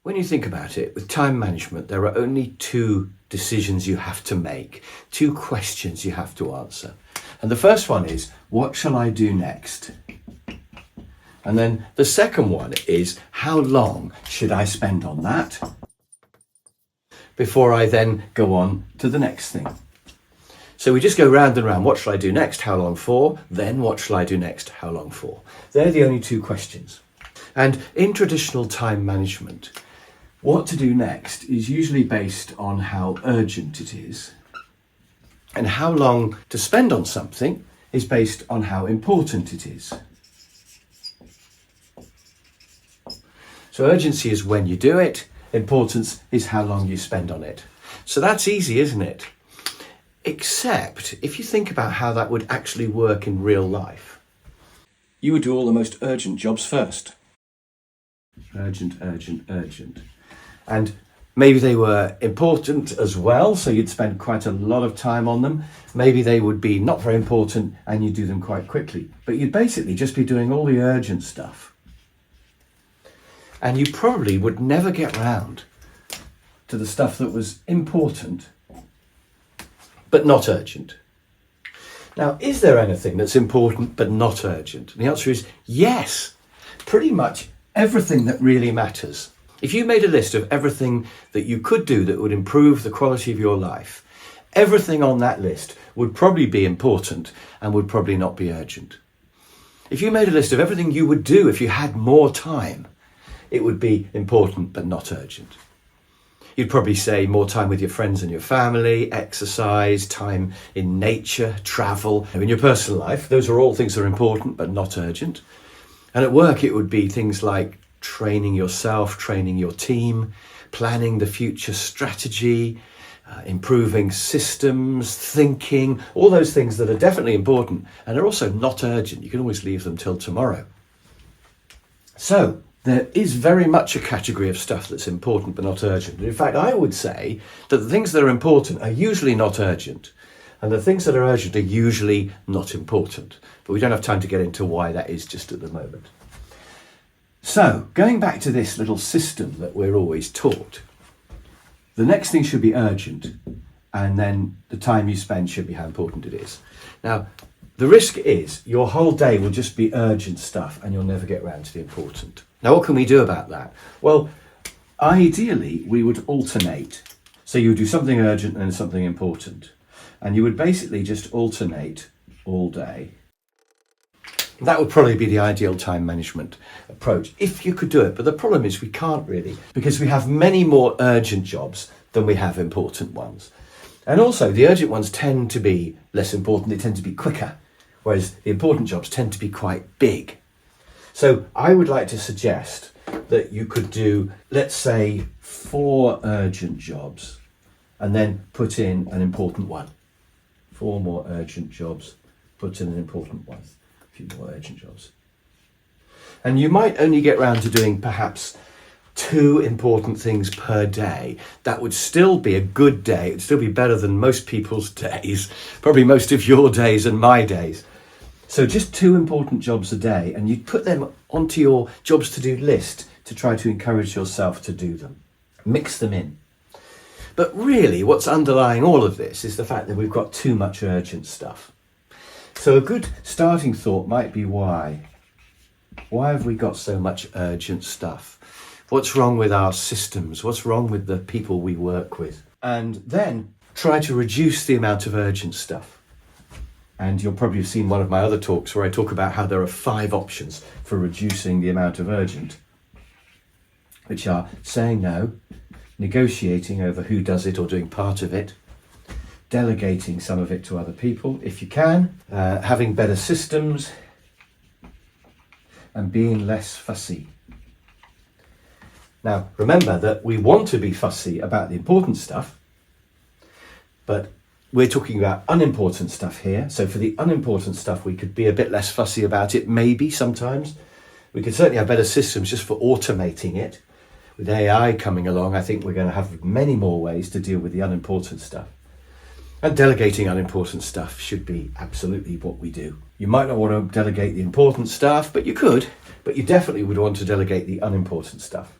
When you think about it, with time management, there are only two decisions you have to make, two questions you have to answer. And the first one is, what shall I do next? And then the second one is, how long should I spend on that before I then go on to the next thing? So we just go round and round. What shall I do next? How long for? Then what shall I do next? How long for? They're the only two questions. And in traditional time management, what to do next is usually based on how urgent it is. And how long to spend on something is based on how important it is. So urgency is when you do it. Importance is how long you spend on it. So that's easy, isn't it? Except if you think about how that would actually work in real life. You would do all the most urgent jobs first. Urgent, urgent, urgent. And maybe they were important as well, so you'd spend quite a lot of time on them. Maybe they would be not very important and you'd do them quite quickly. But you'd basically just be doing all the urgent stuff. And you probably would never get round to the stuff that was important, but not urgent. Now, is there anything that's important but not urgent? And the answer is yes, pretty much everything that really matters. If you made a list of everything that you could do that would improve the quality of your life, everything on that list would probably be important and would probably not be urgent. If you made a list of everything you would do if you had more time, it would be important but not urgent. You'd probably say more time with your friends and your family, exercise, time in nature, travel. In your personal life, those are all things that are important but not urgent. And at work, it would be things like training yourself, training your team, planning the future strategy, improving systems, thinking, all those things that are definitely important and are also not urgent. You can always leave them till tomorrow. So there is very much a category of stuff that's important but not urgent. In fact, I would say that the things that are important are usually not urgent, and the things that are urgent are usually not important. But we don't have time to get into why that is just at the moment. So, going back to this little system that we're always taught, the next thing should be urgent, and then the time you spend should be how important it is. Now, the risk is your whole day will just be urgent stuff and you'll never get around to the important. Now, what can we do about that? Well, ideally, we would alternate. So you would do something urgent and something important, and you would basically just alternate all day. That would probably be the ideal time management approach, if you could do it. But the problem is we can't really, because we have many more urgent jobs than we have important ones. And also the urgent ones tend to be less important, they tend to be quicker, whereas the important jobs tend to be quite big. So I would like to suggest that you could do, let's say, 4 urgent jobs and then put in an important one. 4 more urgent jobs, put in an important one. Few more urgent jobs. And you might only get round to doing perhaps 2 important things per day. That would still be a good day. It'd still be better than most people's days, probably most of your days and my days. So just 2 important jobs a day, and you'd put them onto your jobs to do list to try to encourage yourself to do them. Mix them in. But really what's underlying all of this is the fact that we've got too much urgent stuff. So a good starting thought might be why. Why have we got so much urgent stuff? What's wrong with our systems? What's wrong with the people we work with? And then try to reduce the amount of urgent stuff. And you'll probably have seen one of my other talks where I talk about how there are 5 options for reducing the amount of urgent, which are saying no, negotiating over who does it or doing part of it, delegating some of it to other people if you can, having better systems, and being less fussy. Now, remember that we want to be fussy about the important stuff, but we're talking about unimportant stuff here. So for the unimportant stuff, we could be a bit less fussy about it, maybe sometimes. We could certainly have better systems just for automating it. With AI coming along, I think we're going to have many more ways to deal with the unimportant stuff. And delegating unimportant stuff should be absolutely what we do. You might not want to delegate the important stuff, but you could. But you definitely would want to delegate the unimportant stuff.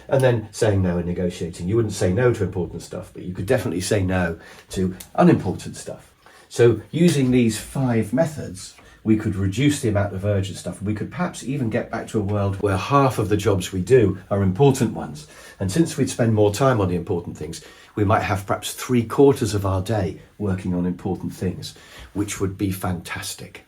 and then saying no and negotiating. You wouldn't say no to important stuff, but you could definitely say no to unimportant stuff. So using these 5 methods, we could reduce the amount of urgent stuff. We could perhaps even get back to a world where half of the jobs we do are important ones. And since we'd spend more time on the important things, we might have perhaps 3/4 of our day working on important things, which would be fantastic.